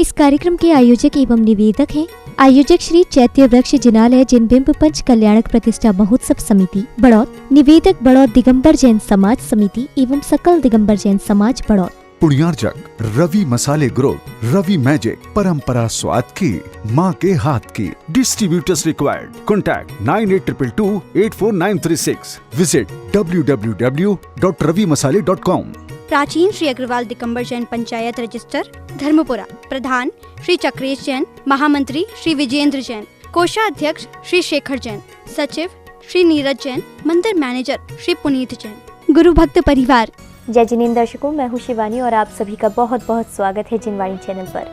इस कार्यक्रम के आयोजक एवं निवेदक हैं आयोजक श्री चैत्य वृक्ष जिनालय जिनबिंब पंच कल्याणक प्रतिष्ठा महोत्सव समिति बड़ौत, निवेदक बड़ौत दिगंबर जैन समाज समिति एवं सकल दिगंबर जैन समाज बड़ौत। पुण्यार्जक रवि मसाले ग्रुप, रवि मैजिक, परंपरा स्वाद की, माँ के हाथ की। Distributors required. Contact 9822844936। Visit www.ravimasale.com। प्राचीन श्री अग्रवाल दिगंबर जैन पंचायत रजिस्टर धर्मपुरा। प्रधान श्री चक्रेश जैन, महामंत्री श्री विजेंद्र जैन, कोषाध्यक्ष श्री शेखर जैन, सचिव श्री नीरज जैन, मंदिर मैनेजर श्री पुनीत जैन। गुरु भक्त परिवार। जय जिनेंद्र दर्शकों, मैं हूं शिवानी और आप सभी का बहुत बहुत स्वागत है जिनवाणी चैनल पर।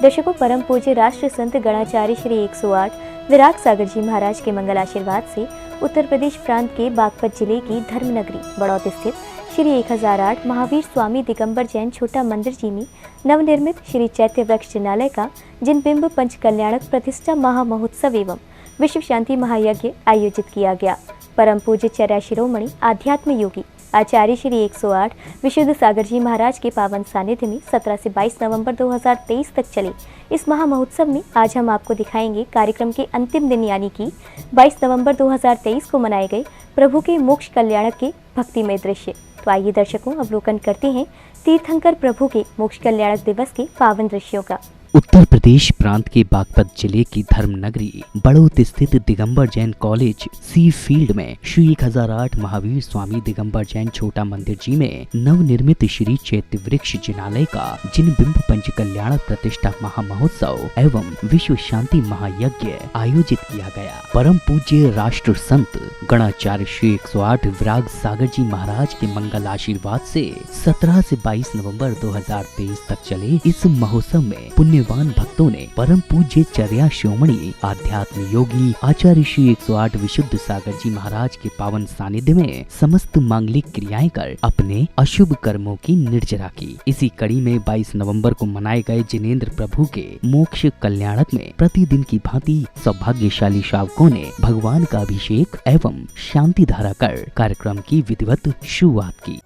दर्शकों, परम पूज्य राष्ट्र संत गणाचार्य श्री 108 विराग सागर जी महाराज के मंगल आशीर्वाद से उत्तर प्रदेश प्रांत के बागपत जिले की धर्मनगरी बड़ौत स्थित श्री 1008 महावीर स्वामी दिगंबर जैन छोटा मंदिर जी में नवनिर्मित श्री चैत्य वृक्ष जिनालय का जिनबिंब पंच कल्याणक प्रतिष्ठा महा महोत्सव एवं विश्व शांति महायज्ञ आयोजित किया गया। परम पूज्य चर्या शिरोमणि आध्यात्म योगी आचार्य श्री 108 विशुद्ध सागर जी महाराज के पावन सानिध्य में 17 से 22 नवंबर 2023 तक चले इस महा महोत्सव में आज हम आपको दिखाएंगे कार्यक्रम के अंतिम दिन यानी कि 22 नवंबर 2023 को मनाए गए प्रभु के मोक्ष कल्याणक के भक्तिमय दृश्य। तो आइए दर्शकों, अवलोकन करते हैं तीर्थंकर प्रभु के मोक्ष कल्याणक दिवस के पावन दृश्यों का। उत्तर प्रदेश प्रांत के बागपत जिले की धर्मनगरी बड़ौत स्थित दिगंबर जैन कॉलेज सी फील्ड में श्री 1008 महावीर स्वामी दिगंबर जैन छोटा मंदिर जी में नवनिर्मित श्री चैत्य वृक्ष जिनालय का जिनबिंब पंच कल्याणक प्रतिष्ठा महामहोत्सव एवं विश्व शांति महायज्ञ आयोजित किया गया। परम पूज्य राष्ट्र संत गणाचार्य श्री 108 विराग सागर जी महाराज के मंगल आशीर्वाद से 17 से 22 नवंबर 2023 तक चले इस महोत्सव में पुण्यवान भक्तों ने परम पूज्य चर्या शिरोमणि आध्यात्म योगी आचार्य श्री 108 विशुद्ध सागर जी महाराज के पावन सानिध्य में समस्त मांगलिक क्रियाएं कर अपने अशुभ कर्मों की निर्जरा की। इसी कड़ी में 22 नवंबर को मनाए गए जिनेंद्र प्रभु के मोक्ष कल्याणक में प्रतिदिन की भांति सौभाग्यशाली श्रावकों ने भगवान का अभिषेक एवं शांति धारा कर कार्यक्रम की विधिवत शुरुआत की।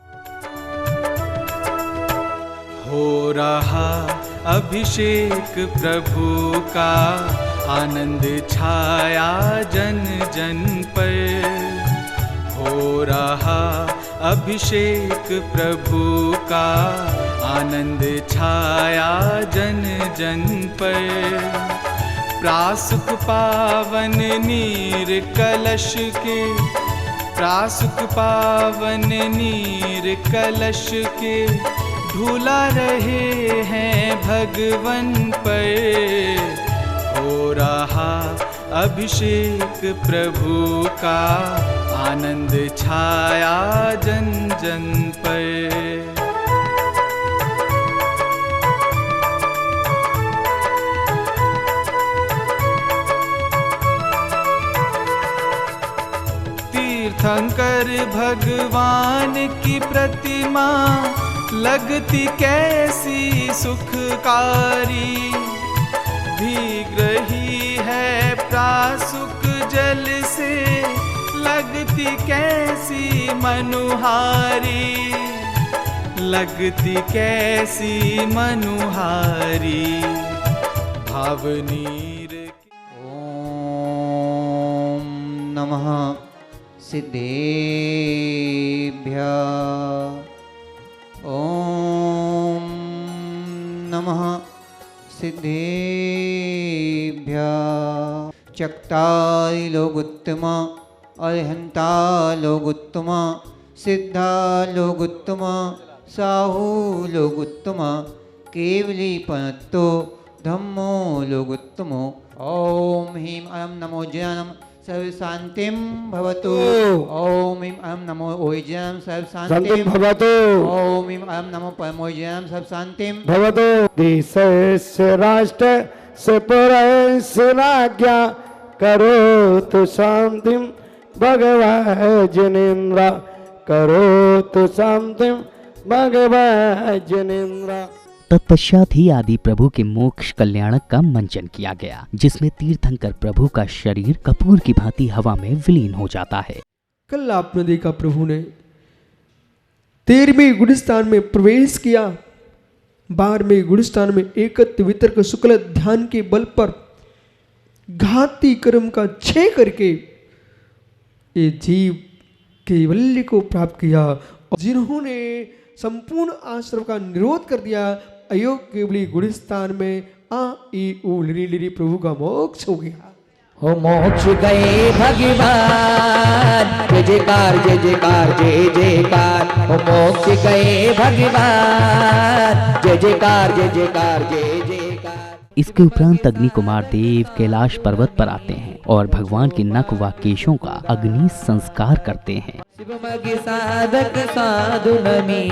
हो रहा अभिषेक प्रभु का, आनंद छाया जन जन पर। हो रहा अभिषेक प्रभु का, आनंद छाया जन जन पर। प्रासुक पावन नीर कलश के, प्रासुक पावन नीर कलश के ढूला रहे हैं भगवन पर। हो रहा अभिषेक प्रभु का, आनंद छाया जन जन पर। तीर्थंकर भगवान की प्रतिमा लगती कैसी सुखकारी, भीग रही है प्रासुक जल से लगती कैसी मनुहारी, लगती कैसी मनुहारी भावनीर। ओम नमः सिद्धेभ्यः। ओम नमः सिद्धेभ्यः। चक्ताय लोगुत्तम, अरहंता लोगुत्तम, सिद्धा लोगुत्तम, साहू लोगुत्तम, केवली पनत्तो धम्मो लोगुत्तमो। ओम ह्रीं अयं नमो ज्ञानं सर्व शांतिं भवतु। ओम ह्रीं अयं नमो ओजनं सर्व शांतिं भवतु। ओम ह्रीं अयं नमो परमोजनं सर्व शांतिं भवतु। देशस्य राष्ट्रस्य पुरस्य राज्ञा करोतु शांतिं भगवन् जिनेन्द्र, करोतु शांतिं भगवन् जिनेन्द्र। तत्पश्चात ही आदि प्रभु के मोक्ष कल्याणक का मंचन किया गया, जिसमें तीर्थंकर प्रभु का शरीर कपूर की भांति हवा में विलीन हो जाता है। कल आपने देखा प्रभु ने 13वें गुलिस्तान में प्रवेश किया 12वें गुणस्थान में एकत्व वितर्क शुक्ल ध्यान के बल पर घाती कर्म का क्षय करके ये जीव कैवल्य को प्राप्त किया। जिन्होंने संपूर्ण आश्रम का निरोध कर दिया, अयोग केवली गुणस्थान में आ ई ऊ लिरी लिरी प्रभु का मोक्ष हो गया। हो मोक्ष गए भगवान, जय जयकार जय जयकार जय जयकार। हो मोक्ष गए भगवान, जय जयकार जय जयकार जय जयकार। इसके उपरांत अग्नि कुमार देव कैलाश पर्वत पर आते हैं और भगवान के नख व केशों का अग्नि संस्कार करते हैं। शिवमगि साधक साधु नमी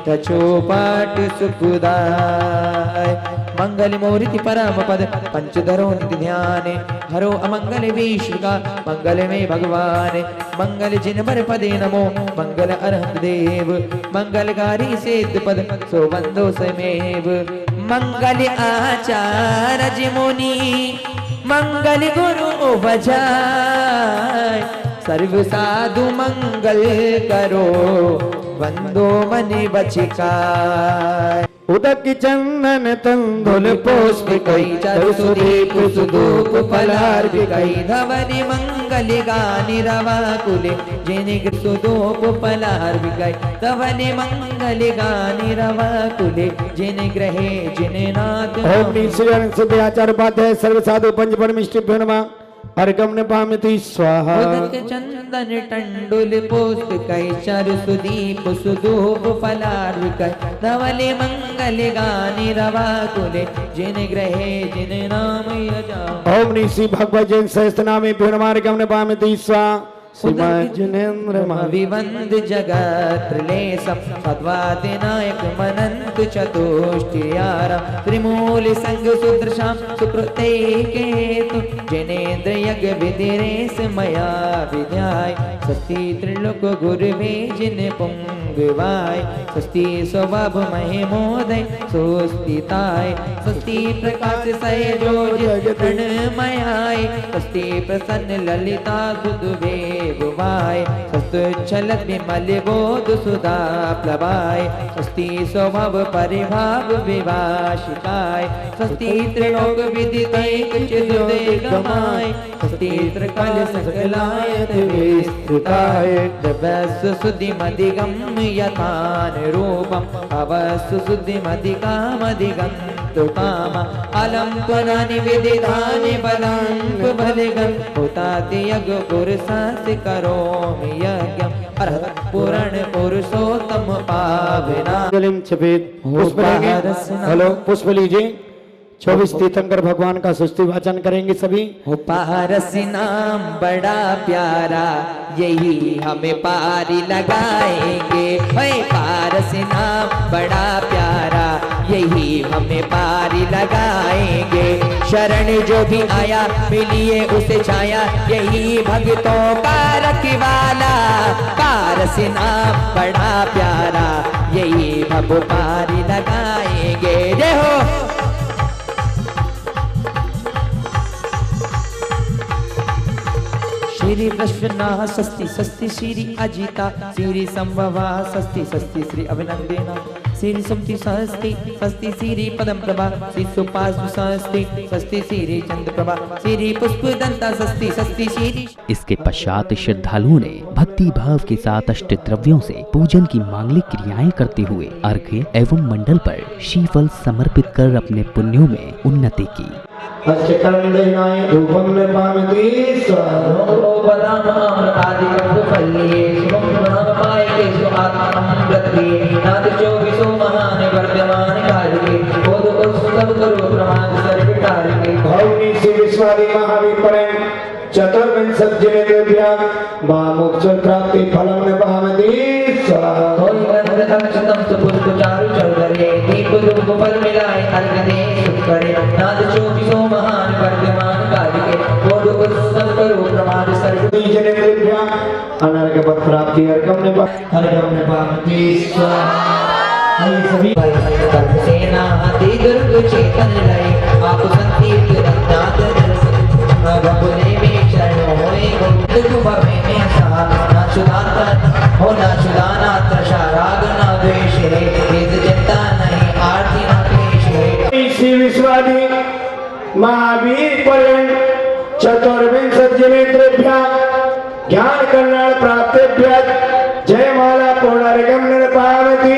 रचोपाट सुखदाय। मंगल मूर्ति परम पद पंचधरो निधि ध्यान। हरो अमंगल विश्व का मंगल में भगवान। मंगल जिनवर पदे नमो मंगल अरहत देव। मंगलकारी सिद्ध पद सो बंदो समेव। मंगल आचार्य मुनि मंगल गुरु बजाय। सर्व साधु मंगल करो वंदो मनि बचिकाय। उदक चंदन तंदुल पुष्प कई सुदीप सुधूप फलार कई। धवनि मंगल गानि रवा कुले जिनि सुधूप फलार कई। धवनि मंगल गानि रवा कुले जिनि ग्रहे जिनि नाथ। ओम निश्चय सिद्ध आचार्य उपाध्याय सर्व साधु पंच परमिष्टिभ्यो नमः। अर्घम न पामति स्वाहा। उदक चंदन टंडुल पुष्प कई चारु सुदीप सुधूप फलार कई। धवले मंगल गानि रवा कुले जिन ग्रहे जिन नाम यजा। ओम निश्चय भगवत जैन सहस्त्र नामे भ्यो नमः। अर्घम न पामति स्वाहा। श्रीमान जिनेन्द्र विवंद जगत त्रिलेशम सद्वादिनायक मनंत चतुष्टयारा। त्रिमूल संग सुदृशाम सुकृते केतु जिनेन्द्र यज्ञ विधिरेश मया विद्याय। स्वस्ति त्रिलोक गुरुवे जिन पुंगवाय। स्वस्ति स्वभाव महिमोदय सुस्थिताय। स्वस्ति प्रकाश सयजोज प्रणमयाय। स्वस्ति प्रसन्न ललिता दुदुवे गुवाय। स्वस्ति चलत विमल बोध सुधा प्लवाय। स्वस्ति स्वभाव परिभाव विभाषिकाय। स्वस्ति त्रिलोक विदित चिदुदय। स्वस्ति त्रिकाल सकलायत विस्तृताय। दिव्यस्व सुद्धि मदिगम यथान रूपम। अवस्व सुद्धि मदिकामदिगम तुकाम। अलम त्वनानि विदिधानि बलांक बलिगम। होताति यज्ञ पुरुषास करोमि यज्ञम। अरहत पुराण पुरुषोत्तम पावना। जलिम छपेद पुष्प लेंगे। हेलो पुष्प लीजिए। 24 तीर्थंकर भगवान का सुस्ति वाचन करेंगे सभी। हो पारसी नाम बड़ा प्यारा यही हमें पारी लगाएंगे। हे पारसी नाम बड़ा प्यारा यही हमें पारी लगाएंगे। शरण जो भी आया मिलिए उसे छाया यही भक्तों का रखवाला। पारसी नाम बड़ा प्यारा यही भव पारी लगाएंगे। जय हो। श्री प्रश्ना सस्ति सस्ति श्री अजिता श्री संभवा सस्ति सस्ति श्री अभिनंदना। श्री सुमति सस्ति सस्ति श्री पदम प्रभा। श्री सुपास सस्ति सस्ति श्री चंद्र प्रभा। श्री पुष्प दंता सस्ति सस्ति श्री। इसके पश्चात श्रद्धालुओं ने भक्ति भाव के साथ अष्ट द्रव्यों से पूजन की मांगलिक क्रियाएं करते हुए अर्घ्य एवं मंडल पर श्रीफल समर्पित कर अपने पुण्यों में उन्नति की। अष्टकर्मदयनाय धूपं निर्मामति स्वाहा। महावीर परें चतुर्विंशति जिनेन्द्रियां मोक्ष प्राप्ति फलम निभामति स्वाहा। दीप दुख फल मिलाए अर्घ दे सुख करे। नाद चौबीसों महान वर्धमान कालिके बोध उत्सव करो प्रमाद सर्व। जिनेन्द्रियां अनर्घ पद प्राप्ति अर्घम निभामति स्वाहा। सभी सेना हाथी दुर्ग चेतन लय आप संतीर्थ रत्नाथ भगुले में शरण होए गुरुवा में सहा। ना चुदाता हो ना चुदाना त्रषा राग ना द्वेष वेद चिंता नहीं आरती श्री विश्वादि महावीर पर्यंत चतुर्विंशति जनेत्रेभ्यः ज्ञान कल्याण प्राप्तेभ्यः जयमाला पूर्णार्घ्यं निर्पामति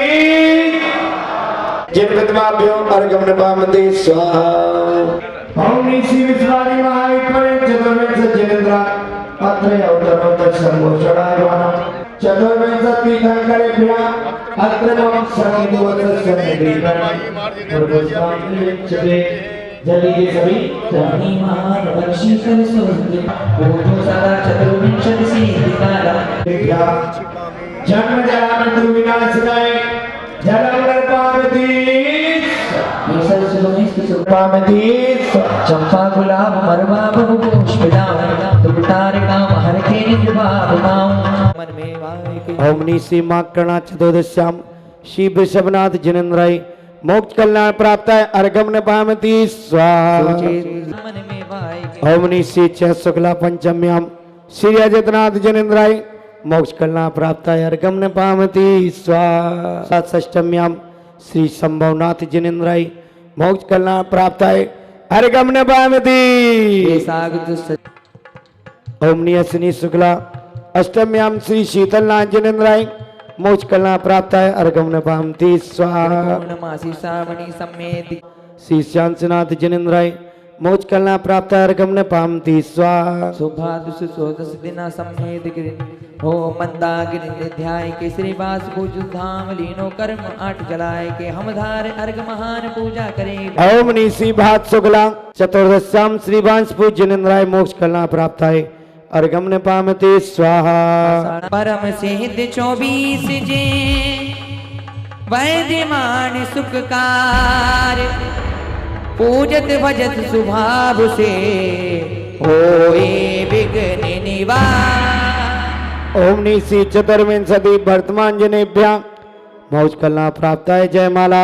जिन विद्वाभ्यो अर्घ्यं निर्पामति स्वाहा। ओम श्री विश्वादि महावीर पर्यंत चतुर्विंशति जनेत्र अत्र अवतरोत्तर सर्वोच्चरायमानः चतुर्विंशति तीर्थंकरेभ्यः अत्र मम सन्निधिवत्सस्य निवेदनम् जल्दी के सभी जानी महारवक्षी कर सोहते पूजो सदा चतुर्विंशति सिद्धिकारा जन्म जरा मृत्यु विनाशनाय जलम पार्वती चंपा गुलाब मरवा बहु पुष्पिदाम तुटारिका महरके निभावमाम मन में वाय ओम निसी माकर्णा चतुर्दश्यां श्री वृषभनाथ जिनेन्द्राय मोक्ष कल्याण प्राप्त है अर्घम न पामति स्वाहा। मन में वाय ओम निसी च शुक्ला पंचम्यां श्री अजितनाथ जिनेन्द्राय मोक्ष कल्याण प्राप्त है अर्घम न पामति स्वाहा। षष्टम्यां श्री संभवनाथ जिनेन्द्राय मोक्ष कल्याण प्राप्त है अर्घम न पामति। ओम नियसनी शुक्ला अष्टम्यां श्री शीतलनाथ जिनेन्द्राय मोक्ष कल्याण प्राप्त है अर्घम न पामति स्वाहा। पूर्णमासी श्रावणी सम्मेति श्री श्यांसनाथ जिनेन्द्राय मोक्ष कल्याण प्राप्त है अर्घम न पामति स्वाहा। सुभादुष सोदस दिना सम्मेत गिरिन हो मंदागिरि निध्याय के श्रीवास पूज धाम लीनो कर्म आठ जलाय के हम धार अर्घ महान पूजा करे। ओम निसी भात शुक्ला चतुर्दश्यां श्री वांशपुर जिनेन्द्राय मोक्ष कल्याण प्राप्त है अर्घम न पामति स्वाहा। परम सिद्ध 24 जे वैद्यमान सुखकार पूजत भजत सुभाव से होए विघ्न निवार। ओम निसी चतुर्विंशति वर्तमान जनेभ्यः मोक्ष कल्याण प्राप्त है जयमाला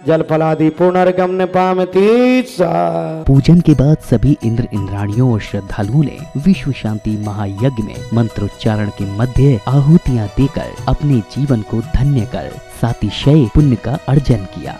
जल फलादि पुनर्गम न पामति स्वाहा। पूजन के बाद सभी इंद्र इंद्राणियों और श्रद्धालुओं ने विश्व शांति महायज्ञ में मंत्रोच्चारण के मध्य आहुतियां देकर अपने जीवन को धन्य कर सातिशय पुण्य का अर्जन किया।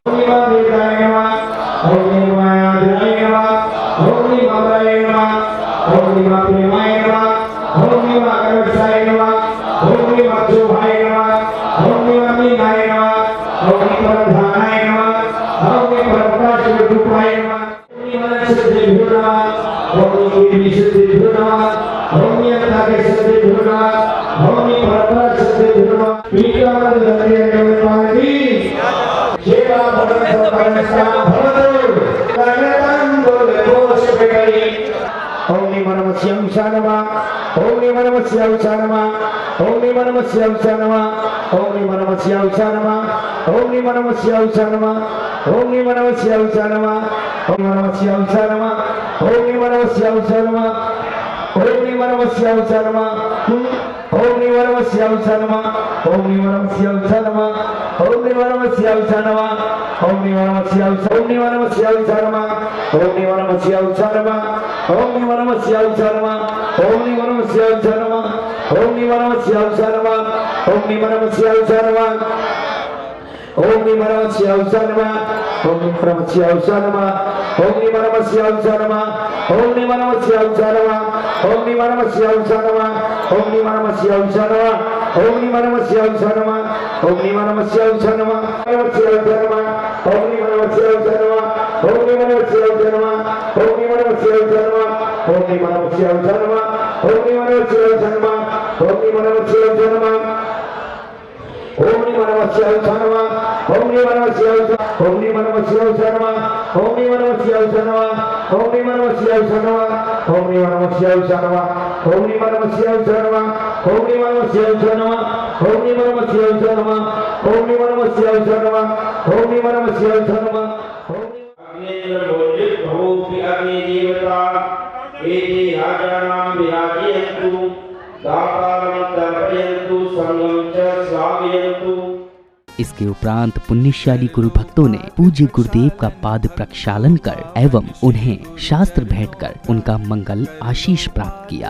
इसके उपरांत पुण्यशाली गुरु भक्तों ने पूज्य गुरुदेव का पाद प्रक्षालन कर एवं उन्हें शास्त्र भेंट कर उनका मंगल आशीष प्राप्त किया।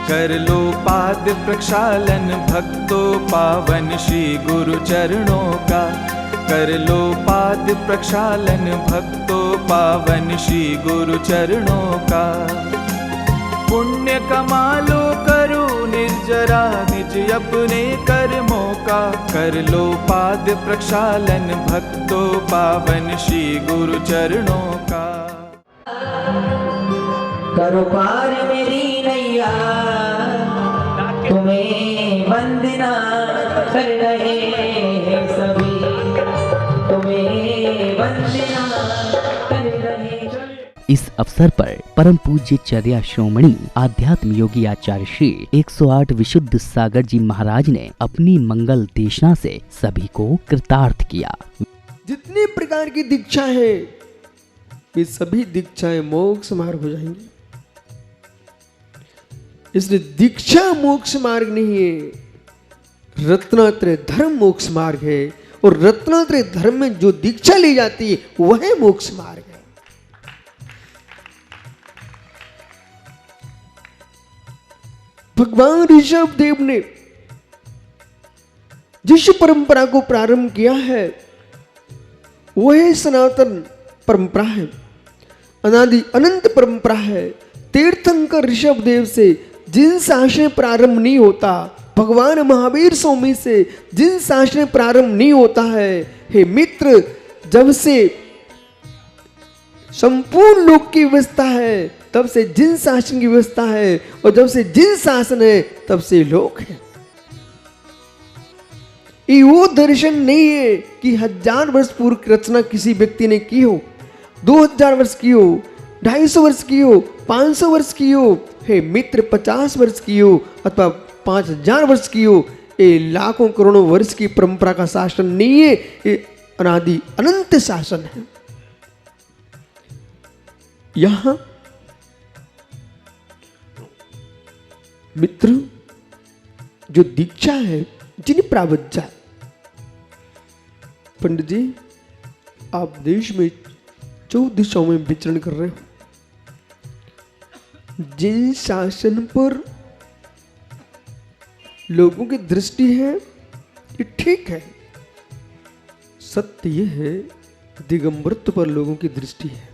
कर लो पाद प्रक्षालन भक्तों पावन श्री गुरु चरणों का, कर लो पाद प्रक्षालन भक्तों पावन श्री गुरु चरणों का। पुण्य कमा लो करो निर्जरा निज अपने कर्मों का। कर लो पाद प्रक्षालन भक्तों पावन श्री गुरु चरणों का। करो पार मेरी नैया, तुम्हें वंदना कर रहे हैं सभी, तुम्हें वंदना कर रहे। इस अवसर पर परम पूज्य चर्या श्रोमणी आध्यात्म योगी आचार्य श्री 108 विशुद्ध सागर जी महाराज ने अपनी मंगल देशना से सभी को कृतार्थ किया। जितनी प्रकार की दीक्षा है वे सभी दीक्षाएं मोक्ष मार्ग हो जाएंगी। इसलिए दीक्षा मोक्ष मार्ग नहीं है, रत्नात्रय धर्म मोक्ष मार्ग है। और रत्नात्रय धर्म में जो दीक्षा ली जाती है वह मोक्ष मार्ग है। भगवान ऋषभ देव ने जिस परंपरा को प्रारंभ किया है वह सनातन परंपरा है, अनादि अनंत परंपरा है। तीर्थंकर ऋषभ देव से जिन शासन प्रारंभ नहीं होता, भगवान महावीर स्वामी से जिन शासन प्रारंभ नहीं होता है, हे मित्र, जब से संपूर्ण लोक की व्यवस्था है तब से जिन शासन की व्यवस्था है, और जब से जिन शासन है तब से लोक है। ये वो दर्शन नहीं है कि 1000 वर्ष पूर्व की रचना किसी व्यक्ति ने की हो, 2000 वर्ष की हो, 250 वर्ष की हो, 500 वर्ष की हो, हे मित्र 50 वर्ष की हो अथवा 5000 वर्ष की हो। ये लाखों करोड़ों वर्ष की परंपरा का शासन नहीं है, ये अनादि अनंत शासन है। यहां मित्र जो दीक्षा है जिन्हें प्रावज्जा, पंडित जी आप देश में 14 दिशाओं में विचरण कर रहे हो, जिन शासन पर लोगों की दृष्टि है ये ठीक है, सत्य ये है दिगंबरत्व पर लोगों की दृष्टि है,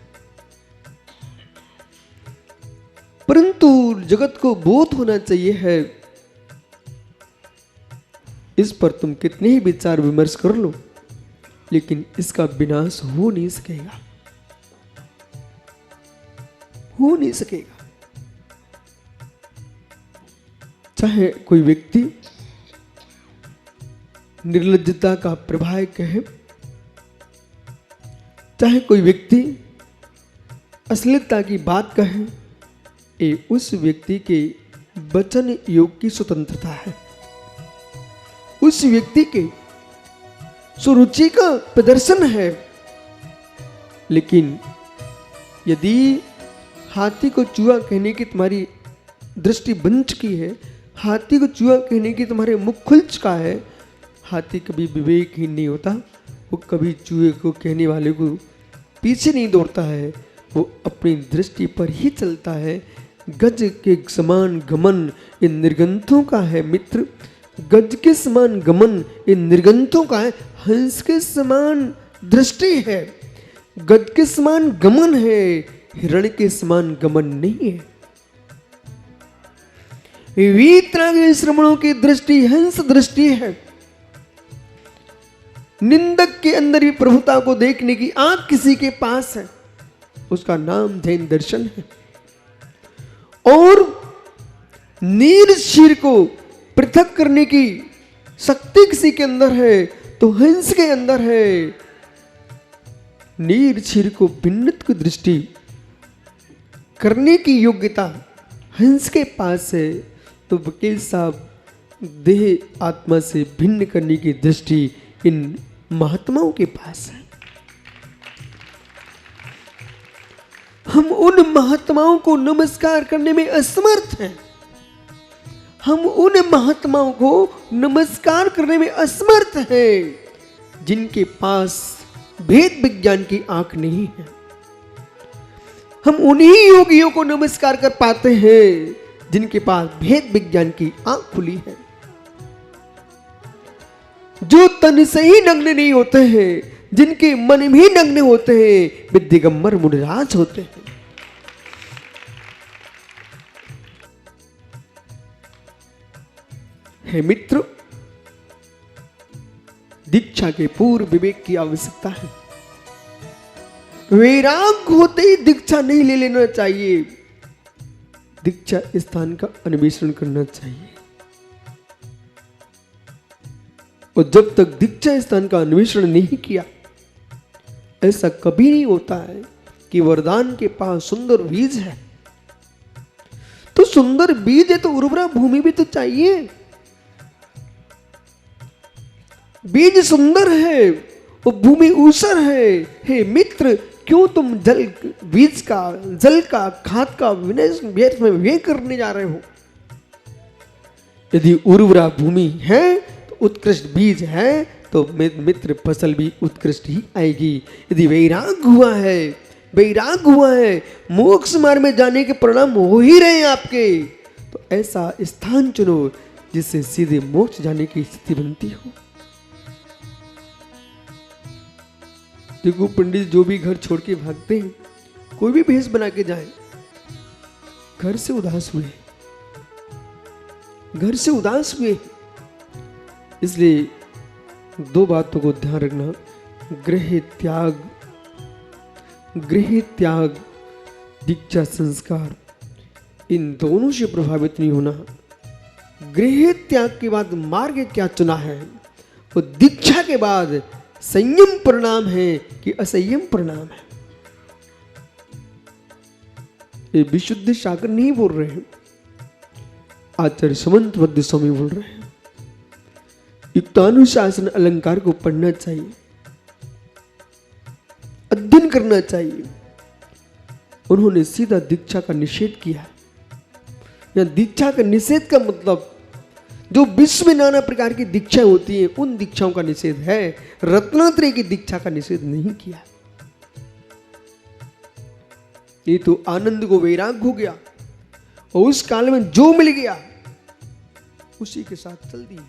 परंतु जगत को बोध होना चाहिए है। इस पर तुम कितने ही विचार विमर्श कर लो लेकिन इसका विनाश हो नहीं सकेगा, हो नहीं सकेगा। चाहे कोई व्यक्ति निर्लज्जता का प्रभाव कहे, चाहे कोई व्यक्ति अश्लीलता की बात कहे, ये उस व्यक्ति के वचन योग की स्वतंत्रता है, उस व्यक्ति के सुरुचि का प्रदर्शन है। लेकिन यदि हाथी को चूहा कहने की तुम्हारी दृष्टि बन चुकी है, हाथी को चूहा कहने की तुम्हारे मुख खुल चुका है, हाथी कभी विवेकहीन नहीं होता, वो कभी चूहे को कहने वाले को पीछे नहीं दौड़ता है, वो अपनी दृष्टि पर ही चलता है। गज के समान गमन इन निर्गंथों का है मित्र, गज के समान गमन इन निर्गंथों का है, हंस के समान दृष्टि है, गज के समान गमन है, हिरण के समान गमन नहीं है। वीतरागी श्रमणों की दृष्टि हंस दृष्टि है। निंदक के अंदर भी प्रभुता को देखने की आंख किसी के पास है, उसका नाम जैन दर्शन है। और नीर शीर को पृथक करने की शक्ति किसी के अंदर है तो हंस के अंदर है। नीर शीर को भिन्नत की दृष्टि करने की योग्यता हंस के पास है, तो वकील साहब देह आत्मा से भिन्न करने की दृष्टि इन महात्माओं के पास है। हम उन महात्माओं को नमस्कार करने में असमर्थ हैं, हम उन महात्माओं को नमस्कार करने में असमर्थ हैं जिनके पास भेद विज्ञान की आंख नहीं है। हम उन्हीं योगियों को नमस्कार कर पाते हैं जिनके पास भेद विज्ञान की आंख खुली है। जो तन से ही नग्न नहीं होते हैं, जिनके मन भी नग्न होते हैं, वे दिगंबर मुनिराज होते हैं। हे मित्र, दीक्षा के पूर्व विवेक की आवश्यकता है। वैराग होते ही दीक्षा नहीं ले लेना चाहिए, दीक्षा स्थान का अन्वेषण करना चाहिए। और जब तक दीक्षा स्थान का अन्वेषण नहीं किया, ऐसा कभी नहीं होता है कि वरदान के पास सुंदर बीज है। तो सुंदर बीज है तो उर्वरा भूमि भी तो चाहिए। बीज सुंदर है और भूमि ऊसर है। हे मित्र, क्यों तुम बीज का, जल का, खाद का व्यर्थ में व्यय करने जा रहे हो? यदि उर्वरा भूमि है तो उत्कृष्ट बीज है तो मित्र फसल भी उत्कृष्ट ही आएगी। यदि वैराग हुआ है, मोक्ष मार्ग में जाने के परिणाम हो ही रहे हैं आपके, तो ऐसा स्थान चुनो जिससे सीधे मोक्ष जाने की स्थिति बनती हो। देखो पंडित जो भी घर छोड़ के भागते हैं, कोई भी भेष बना के जाए, घर से उदास हुए। इसलिए दो बातों को ध्यान रखना, गृह त्याग, दीक्षा संस्कार, इन दोनों से प्रभावित नहीं होना। गृह त्याग के बाद मार्ग क्या चुना है, और दीक्षा के बाद संयम परिणाम है कि असंयम परिणाम है। ये विशुद्ध सागर नहीं बोल रहे हैं, आचार्य समंत बद्ध स्वामी बोल रहे हैं। युक्तानुशासन अलंकार को पढ़ना चाहिए, अध्ययन करना चाहिए। उन्होंने सीधा दीक्षा का निषेध किया। या दीक्षा का निषेध का मतलब जो विश्व में नाना प्रकार की दीक्षा होती है, उन दीक्षाओं का निषेध है। रत्नात्रय की दीक्षा का निषेध नहीं किया। ये तो आनंद को वैराग हो गया और उस काल में जो मिल गया उसी के साथ चल दी।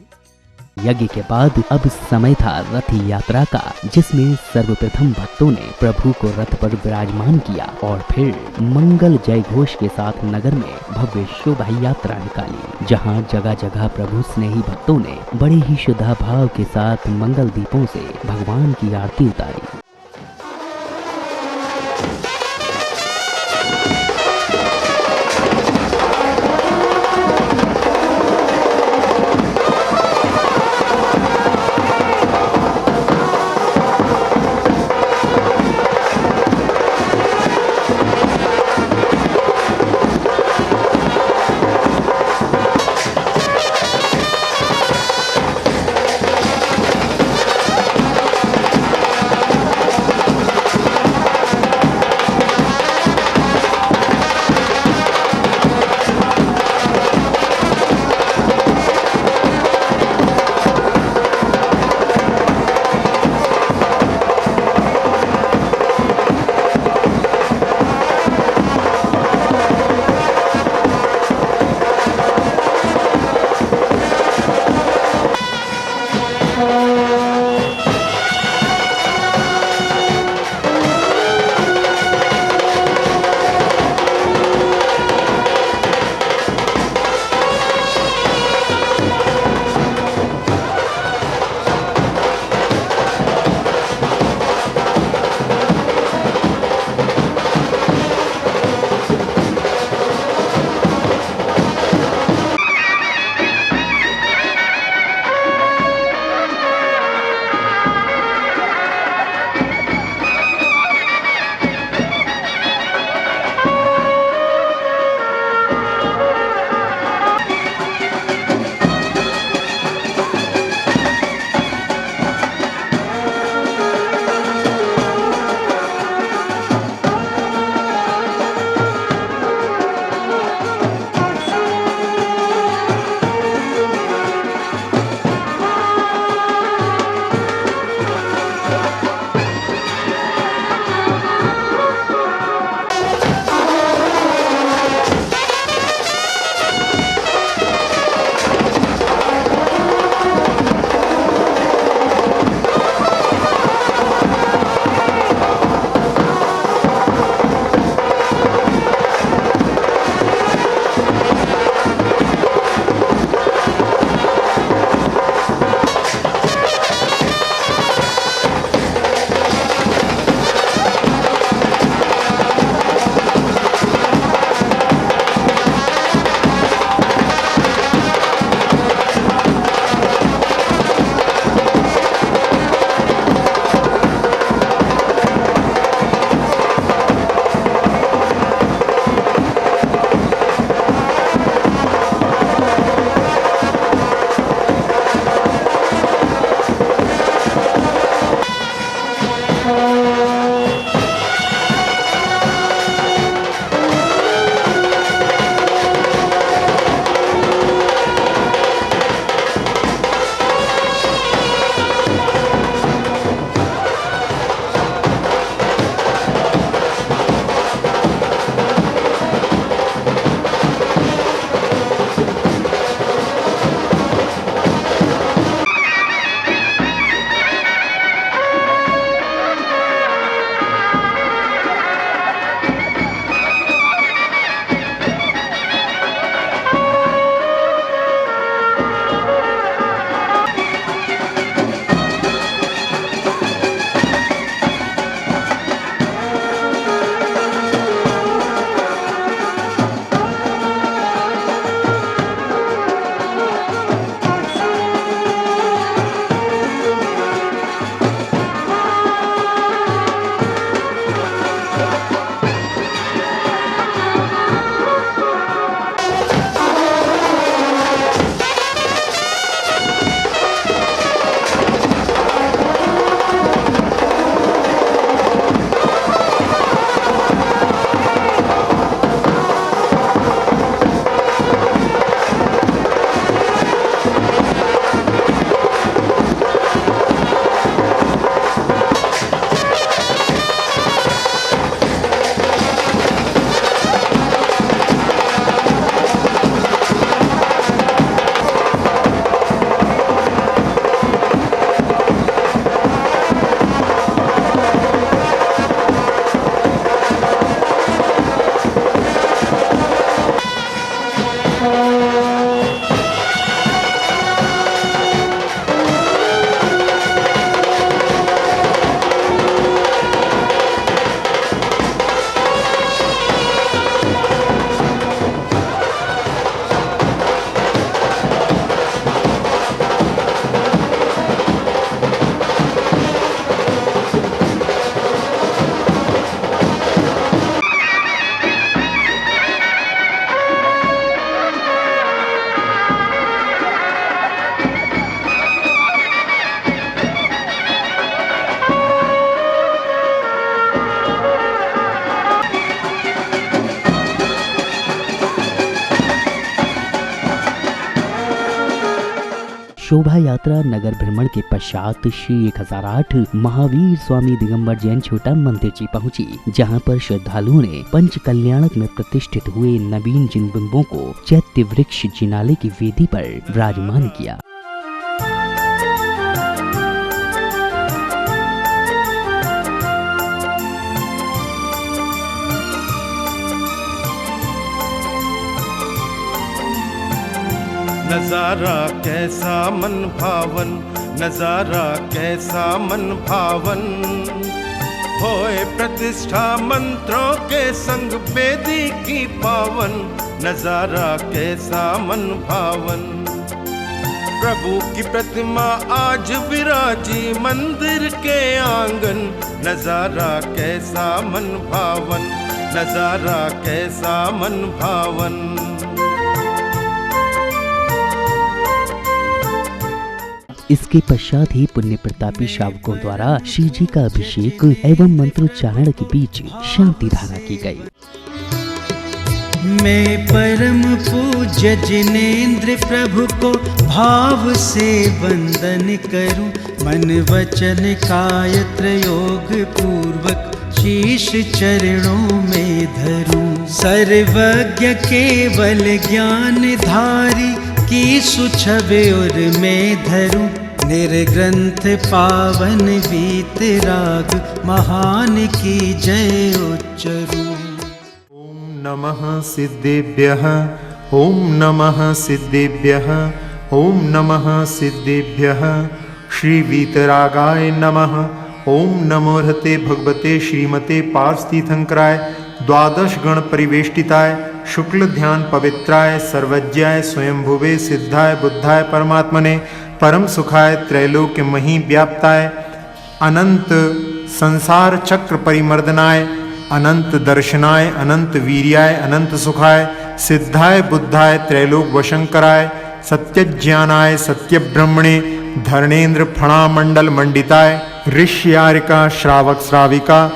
यज्ञ के बाद अब समय था रथ यात्रा का, जिसमें सर्वप्रथम भक्तों ने प्रभु को रथ पर विराजमान किया और फिर मंगल जय घोष के साथ नगर में भव्य शोभा यात्रा निकाली, जहां जगह जगह प्रभु स्नेही भक्तों ने बड़े ही श्रद्धा भाव के साथ मंगल दीपों से भगवान की आरती उतारी। शोभा यात्रा नगर भ्रमण के पश्चात श्री 1008 महावीर स्वामी दिगंबर जैन छोटा मंदिर जी पहुंची, जहां पर श्रद्धालुओं ने पंच कल्याणक में प्रतिष्ठित हुए नवीन जिन बिंबों को चैत्य वृक्ष जिनाले की वेदी पर विराजमान किया। नजारा कैसा मन भावन, नजारा कैसा मन भावन, होए प्रतिष्ठा मंत्रों के संग वेदी की पावन, नजारा कैसा मन भावन। प्रभु की प्रतिमा आज विराजी मंदिर के आंगन, नजारा कैसा मन भावन, नजारा कैसा मन भावन। इसके पश्चात ही पुण्य प्रतापी श्रावकों द्वारा श्री जी का अभिषेक एवं मंत्रोच्चारण के बीच शांति धारा की गई। मैं परम पूज्य जिनेंद्र प्रभु को भाव से वंदन करूं, मन वचन काय त्रयोग पूर्वक शीश चरणों में धरूं। सर्वज्ञ केवल ज्ञान धारी की सुछवे और मैं धरूं, निर्ग्रंथ पावन वीत राग महान की जय उच्चरूं। ओम नमः सिद्धेभ्यः, ओम नमः सिद्धेभ्यः, ओम नमः सिद्धेभ्यः। श्री वीतरागाय नमः। ओम नमो रहते भगवते श्रीमते पार्षतीर्थंकराय द्वादश गण परिवेष्टिताय शुक्ल ध्यान पवित्राय सर्वज्ञाय स्वयंभुवे सिद्धाय बुद्धाय परमात्मने परम सुखाय त्रैलोक्य मही व्याप्ताय अनंत संसार चक्र परिमर्दनाय अनंत दर्शनाय अनंत वीर्याय अनंत सुखाय सिद्धाय बुद्धाय त्रैलोक वशंकराय सत्यज्ञानाय सत्य ब्रह्मणे धर्णेन्द्र फणामंडल मंडिताय ऋष्यारिका श्रावक श्राविका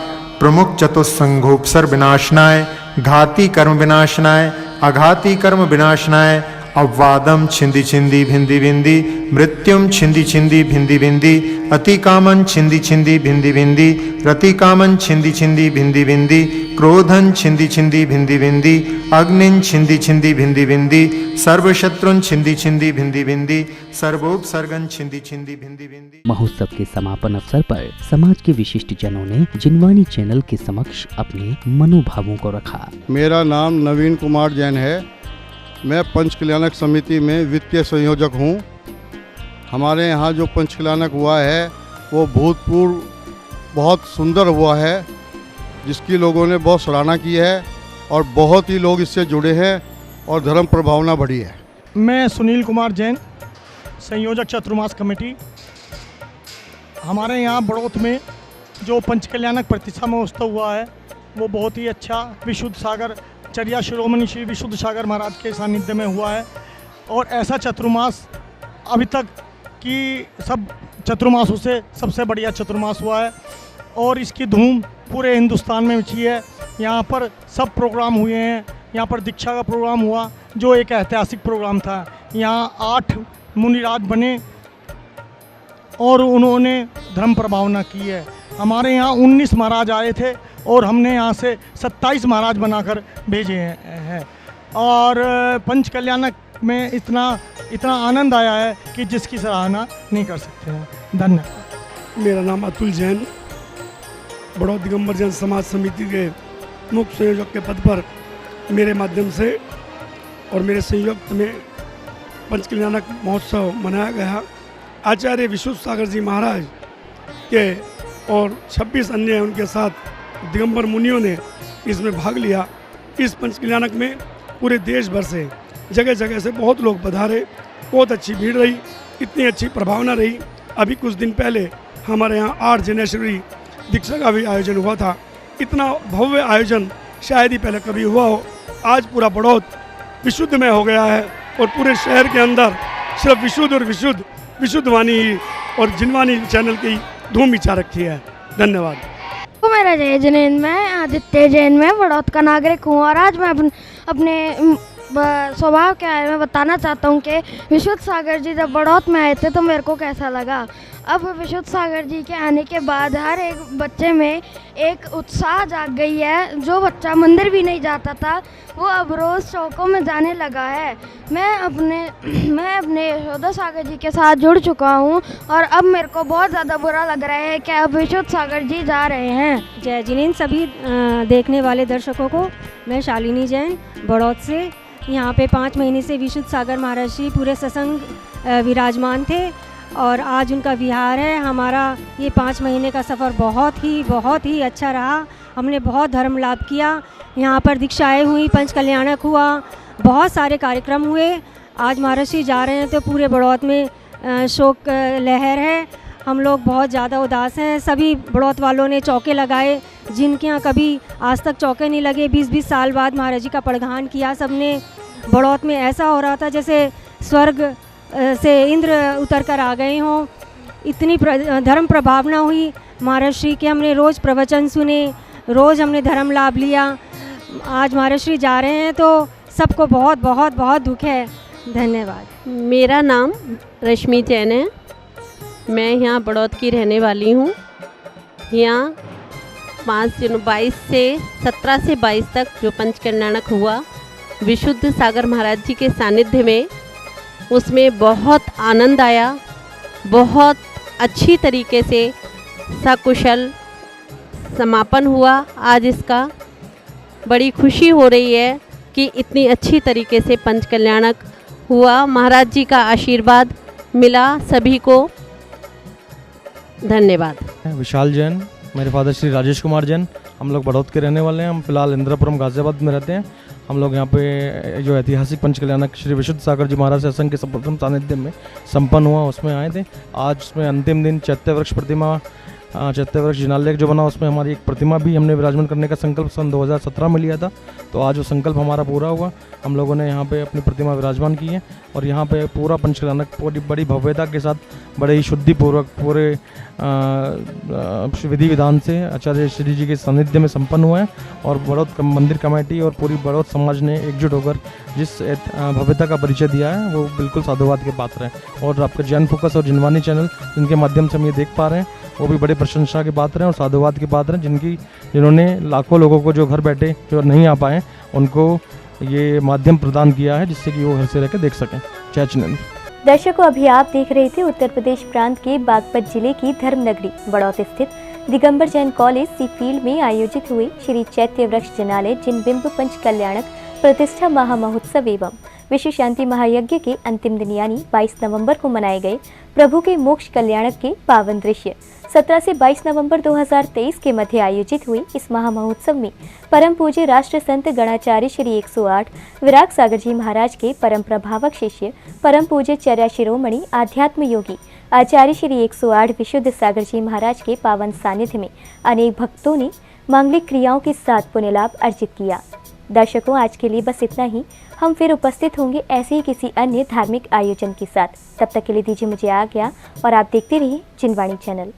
प्रमुख चतुस्संघोपसर विनाशनाय घाती कर्म विनाशनाय अघाती कर्म विनाशनाय अववादम छिंदी छिंदी भिंदी भिंदी मृत्युम छिंदी छिंदी भिंदी भिंदी अतिकामन छिंदी छिंदी भिंदी भिंदी रतिकामन छिंदी छिंदी भिंदी भिंदी क्रोधन छिंदी छिंदी भिंदी भिंदी अग्निन छिंदी छिंदी भिंदी भिंदी सर्वशत्रुन छिंदी छिंदी भिंदी भिंदी सर्वोपसर्गन छिंदी छिंदी भिंदी भिंदी। महोत्सव के समापन अवसर पर समाज के विशिष्ट जनों ने जिनवाणी चैनल के समक्ष अपने मनोभावों को रखा। मेरा नाम नवीन कुमार जैन है। मैं पंच कल्याणक समिति में वित्तीय संयोजक हूँ। हमारे यहाँ जो पंच कल्याणक हुआ है वो भूतपूर्व बहुत सुंदर हुआ है, जिसकी लोगों ने बहुत सराहना की है और बहुत ही लोग इससे जुड़े हैं और धर्म प्रभावना बढ़ी है। मैं सुनील कुमार जैन, संयोजक चतुर्मास कमेटी। हमारे यहाँ बड़ौत में जो पंच कल्याणक प्रतिष्ठा महोत्सव हुआ है वो बहुत ही अच्छा विशुद्ध सागर चर्या शिरोमणि श्री विशुद्ध सागर महाराज के सानिध्य में हुआ है। और ऐसा चतुर्मास अभी तक की सब चतुर्मासों से सबसे बढ़िया चतुर्मास हुआ है और इसकी धूम पूरे हिंदुस्तान में मची है। यहाँ पर सब प्रोग्राम हुए हैं। यहाँ पर दीक्षा का प्रोग्राम हुआ जो एक ऐतिहासिक प्रोग्राम था। यहाँ 8 मुनिराज बने और उन्होंने धर्म प्रभावना की है। हमारे यहाँ 19 महाराज आए थे और हमने यहाँ से 27 महाराज बनाकर भेजे हैं। और पंच कल्याणक में इतना आनंद आया है कि जिसकी सराहना नहीं कर सकते हैं। धन्यवाद। मेरा नाम अतुल जैन, बड़ौत दिगंबर जैन समाज समिति के मुख्य संयोजक के पद पर मेरे माध्यम से और मेरे संयुक्त में पंच कल्याणक महोत्सव मनाया गया। आचार्य विशुद्ध सागर जी महाराज के और 26 अन्य उनके साथ दिगंबर मुनियों ने इसमें भाग लिया। इस पंच कल्याणक में पूरे देश भर से जगह जगह से बहुत लोग पधारे। बहुत अच्छी भीड़ रही, इतनी अच्छी प्रभावना रही। अभी कुछ दिन पहले हमारे यहाँ 8 जनेश्वरी दीक्षा का भी आयोजन हुआ था। इतना भव्य आयोजन शायद ही पहले कभी हुआ हो। आज पूरा बड़ौत विशुद्धमय हो गया है और पूरे शहर के अंदर सिर्फ विशुद्ध और विशुद्ध वाणी और जिनवाणी चैनल की धूम मचा रखी है। धन्यवाद। मेरा जय जैन, मैं आदित्य जैन में बड़ौत का नागरिक हूँ और आज मैं अपने स्वभाव क्या है मैं बताना चाहता हूँ कि विशुद्ध सागर जी जब बड़ौत में आए थे तो मेरे को कैसा लगा। अब विशुद्ध सागर जी के आने के बाद हर एक बच्चे में एक उत्साह जाग गई है। जो बच्चा मंदिर भी नहीं जाता था वो अब रोज़ चौकों में जाने लगा है। मैं अपने यशोदा सागर जी के साथ जुड़ चुका हूँ और अब मेरे को बहुत ज़्यादा बुरा लग रहा है कि अब विशुद्ध सागर जी जा रहे हैं। जय जिनेंद्र सभी देखने वाले दर्शकों को मैं शालिनी जैन बड़ौत से। यहाँ पे 5 महीने से विशुद्ध सागर महाराज जी पूरे सत्संग विराजमान थे और आज उनका विहार है। हमारा ये 5 महीने का सफ़र बहुत ही अच्छा रहा। हमने बहुत धर्म लाभ किया। यहाँ पर दीक्षाएँ हुई, पंच कल्याणक हुआ, बहुत सारे कार्यक्रम हुए। आज महाराज जी जा रहे हैं तो पूरे बड़ौत में शोक लहर है। हम लोग बहुत ज़्यादा उदास हैं। सभी बड़ौत वालों ने चौके लगाए जिनके यहाँ कभी आज तक चौके नहीं लगे। 20-20 साल बाद महाराज जी का प्रधान किया सबने। बड़ौत में ऐसा हो रहा था जैसे स्वर्ग से इंद्र उतर कर आ गए हों। इतनी धर्म प्रभावना हुई महाराज श्री के। हमने रोज़ प्रवचन सुने, रोज़ हमने धर्म लाभ लिया। आज महाराज श्री जा रहे हैं तो सबको बहुत दुख है। धन्यवाद। मेरा नाम रश्मि जैन है। मैं यहाँ बड़ौत की रहने वाली हूँ। यहाँ 22 से 22 तक जो पंच कल्याणक हुआ विशुद्ध सागर महाराज जी के सानिध्य में, उसमें बहुत आनंद आया। बहुत अच्छी तरीके से सकुशल समापन हुआ। आज इसका बड़ी खुशी हो रही है कि इतनी अच्छी तरीके से पंच कल्याणक हुआ। महाराज जी का आशीर्वाद मिला सभी को। धन्यवाद। विशाल जैन, मेरे फादर श्री राजेश कुमार जैन। हम लोग बड़ौत के रहने वाले हैं। हम फिलहाल इंद्रपुरम गाजियाबाद में रहते हैं। हम लोग यहाँ पे जो ऐतिहासिक पंच कल्याणक श्री विशुद्ध सागर जी महाराज सत्संग के प्रथम सानिध्य में संपन्न हुआ, उसमें आए थे। आज उसमें अंतिम दिन चैत्य वृक्ष प्रतिमा, चैत्य वृक्ष जिनालय जो बना, उसमें हमारी एक प्रतिमा भी हमने विराजमान करने का संकल्प सन 2017 में लिया था। तो आज वो संकल्प हमारा पूरा हुआ। हम लोगों ने यहाँ पे अपनी प्रतिमा विराजमान की है और यहाँ पे पूरा पंच कल्याणक पूरी बड़ी भव्यता के साथ बड़े ही शुद्धिपूर्वक पूरे विधि विधान से आचार्य श्री जी के सानिध्य में संपन्न हुआ है। और बड़ौत मंदिर कमेटी और पूरी बड़ौत समाज ने एकजुट होकर जिस भव्यता का परिचय दिया है वो बिल्कुल साधुवाद के पात्र है। और आपका जैन फोकस और जिनवानी चैनल जिनके माध्यम से हम ये देख पा रहे हैं वो भी बड़े प्रशंसा के पात्र हैं और साधुवाद के पात्र हैं, जिन्होंने लाखों लोगों को जो घर बैठे जो नहीं आ पाए उनको ये माध्यम प्रदान किया है जिससे कि वो घर से रहकर देख सकें। जय जिनेंद्र। दर्शकों, अभी आप देख रहे थे उत्तर प्रदेश प्रांत के बागपत जिले की धर्म नगरी बड़ौत स्थित दिगंबर जैन कॉलेज सी फील्ड में आयोजित हुए श्री चैत्य वृक्ष जिनालय जिनबिंब पंच कल्याणक प्रतिष्ठा महामहोत्सव एवं विश्व शांति महायज्ञ के अंतिम दिन यानी 22 नवंबर को मनाए गए प्रभु के मोक्ष कल्याणक के पावन दृश्य। 17 से 22 नवंबर 2023 के मध्य आयोजित हुई इस महामहोत्सव में परम पूज्य राष्ट्र संत गणाचार्य श्री 108 विराग सागर जी महाराज के परम प्रभावक शिष्य परम पूज्य चर्या शिरोमणि आध्यात्म योगी आचार्य श्री 108 विशुद्ध सागर जी महाराज के पावन सानिध्य में अनेक भक्तों ने मांगलिक क्रियाओं के साथ पुण्य लाभ अर्जित किया। दर्शकों, आज के लिए बस इतना ही। हम फिर उपस्थित होंगे ऐसे ही किसी अन्य धार्मिक आयोजन के साथ। तब तक के लिए दीजिए मुझे आज्ञा और आप देखते रहिए जिनवाणी चैनल।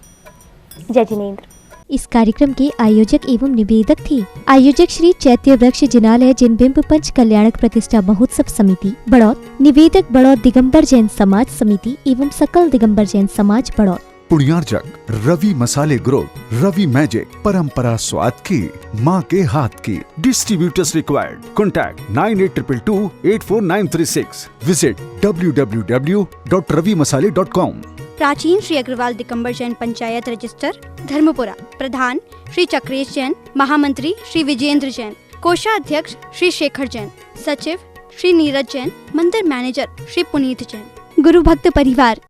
जय जिनेंद्र। इस कार्यक्रम के आयोजक एवं निवेदक थे आयोजक श्री चैत्य वृक्ष जिनालय जिनबिंब पंच कल्याणक प्रतिष्ठा महोत्सव समिति बड़ौत। निवेदक बड़ौत दिगंबर जैन समाज समिति एवं सकल दिगंबर जैन समाज बड़ौत। पुण्यार्जक रवि मसाले ग्रुप, रवि मैजिक, परंपरा स्वाद की, माँ के हाथ की। Distributors required. Contact 9822844936। Visit www.ravimasale.com। प्राचीन श्री अग्रवाल दिगंबर जैन पंचायत रजिस्टर धर्मपुरा। प्रधान श्री चक्रेश जैन। महामंत्री श्री विजेंद्र जैन। कोषाध्यक्ष श्री शेखर जैन। सचिव श्री नीरज जैन। मंदिर मैनेजर श्री पुनीत जैन। गुरु भक्त परिवार।